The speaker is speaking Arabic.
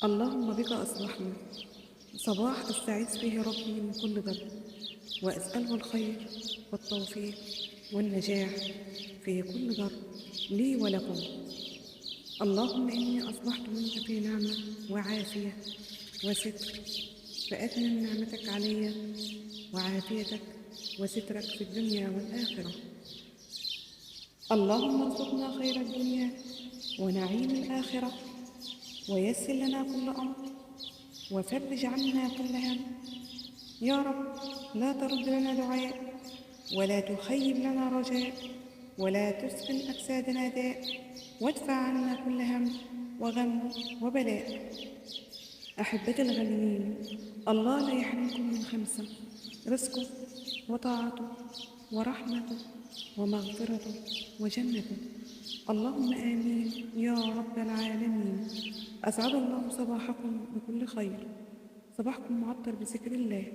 اللهم بك أصبحنا. صباح أستعيذ فيه ربي من كل ضر، وأسأله الخير والتوفيق والنجاح في كل ضر لي ولكم. اللهم إني أصبحت منك في نعمة وعافية وستر، فأتمم نعمتك علي وعافيتك وسترك في الدنيا والآخرة. اللهم ارزقنا خير الدنيا ونعيم الآخرة، ويسر لنا كل أمر، وفرج عنا كل هم. يا رب لا ترد لنا دعاء، ولا تخيب لنا رجاء، ولا تسكن أجسادنا داء، وادفع عنا كل هم وغم وبلاء. أحبتي الغاليين، الله لا يحرمكم من خمسة: رزقه وطاعته ورحمته ومغفرته وجنته. اللهم آمين يا رب العالمين. أسعد الله صباحكم بكل خير. صباحكم معطر بذكر الله،